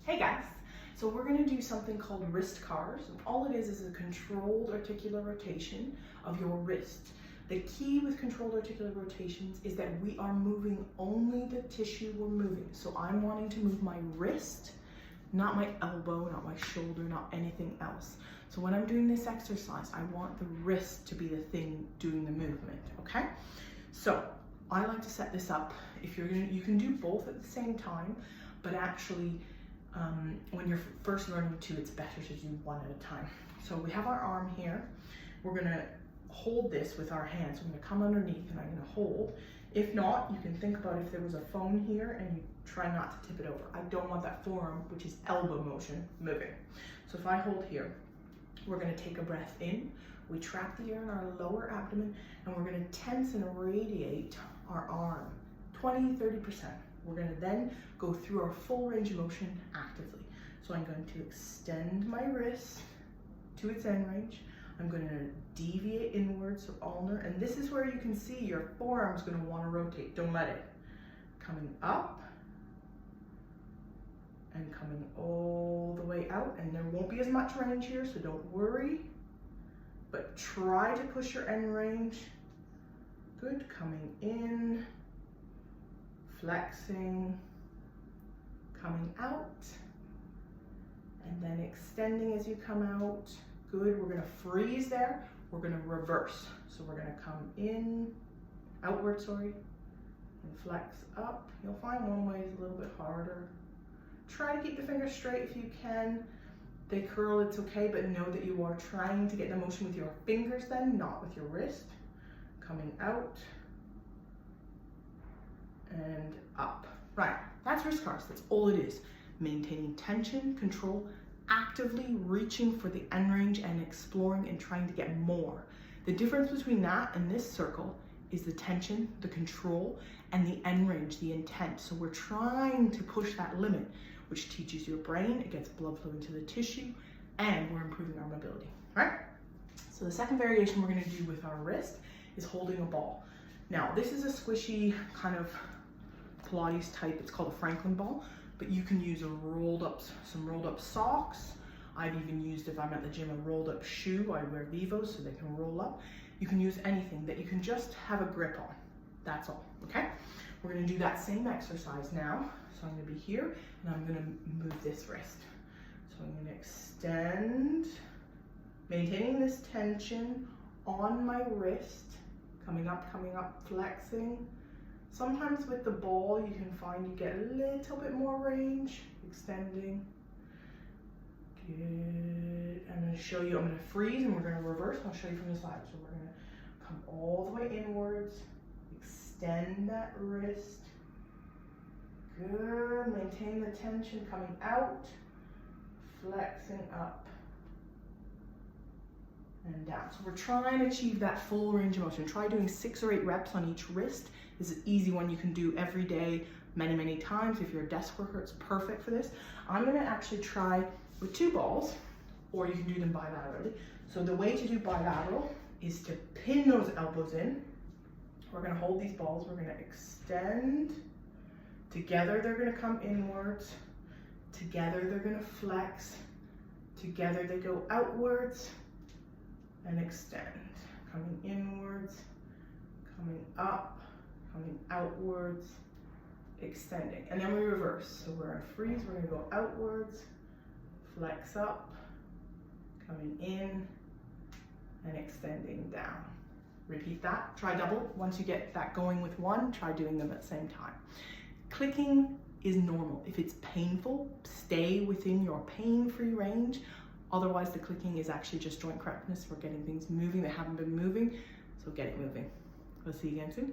Hey guys, so we're going to do something called wrist cars. And all it is a controlled articular rotation of your wrist. The key with controlled articular rotations is that we are moving only the tissue we're moving. So I'm wanting to move my wrist, not my elbow, not my shoulder, not anything else. So when I'm doing this exercise, I want the wrist to be the thing doing the movement, okay? So I like to set this up. If you're gonna, you can do both at the same time, but actually, when you're first learning to, it's better to do one at a time. So we have our arm here. We're gonna hold this with our hands. I'm gonna come underneath and I'm gonna hold. If not, you can think about if there was a phone here and you try not to tip it over. I don't want that forearm, which is elbow motion, moving. So if I hold here, we're gonna take a breath in. We trap the air in our lower abdomen and we're gonna tense and radiate our arm, 20-30%. We're gonna then go through our full range of motion actively. So I'm going to extend my wrist to its end range. I'm gonna deviate inwards, so ulnar, and this is where you can see your forearm's gonna wanna rotate. Don't let it. Coming up and coming all the way out, and there won't be as much range here, so don't worry, but try to push your end range. Good, coming in, flexing, coming out, and then extending as you come out. Good, we're gonna freeze there. We're gonna reverse. So we're gonna come in, outward, sorry, and flex up. You'll find one way is a little bit harder. Try to keep the fingers straight if you can. They curl, it's okay, but know that you are trying to get the motion with your fingers then, not with your wrist. Coming out, and up. Right, that's wrist cars, that's all it is. Maintaining tension, control, actively reaching for the end range and exploring and trying to get more. The difference between that and this circle is the tension, the control, and the end range, the intent. So we're trying to push that limit, which teaches your brain, it gets blood flow into the tissue, and we're improving our mobility, right? So the second variation we're gonna do with our wrist is holding a ball. Now, this is a squishy kind of Pilates type, it's called a Franklin ball, but you can use some rolled up socks. I've even used, if I'm at the gym, a rolled up shoe. I wear Vivos so they can roll up. You can use anything that you can just have a grip on. That's all, okay? We're gonna do that same exercise now. So I'm gonna be here and I'm gonna move this wrist. So I'm gonna extend, maintaining this tension on my wrist, coming up, flexing. Sometimes with the ball, you can find you get a little bit more range, extending. Good. I'm going to show you, I'm going to freeze and we're going to reverse. I'll show you from the side. So we're going to come all the way inwards, extend that wrist. Good. Maintain the tension, coming out, flexing up and down. So we're trying to achieve that full range of motion. Try doing 6 or 8 reps on each wrist. This is an easy one you can do every day, many times. If you're a desk worker, it's perfect for this. I'm gonna actually try with 2 balls, or you can do them bilaterally. So the way to do bilateral is to pin those elbows in. We're gonna hold these balls, we're gonna extend. Together they're gonna come inwards. Together they're gonna flex. Together they go outwards and extend. Coming inwards, coming up, coming outwards, extending. And then we reverse. So we're gonna freeze, we're gonna go outwards, flex up, coming in, and extending down. Repeat that, try double. Once you get that going with one, try doing them at the same time. Clicking is normal. If it's painful, stay within your pain-free range. Otherwise, the clicking is actually just joint correctness for getting things moving that haven't been moving. So get it moving. We'll see you again soon.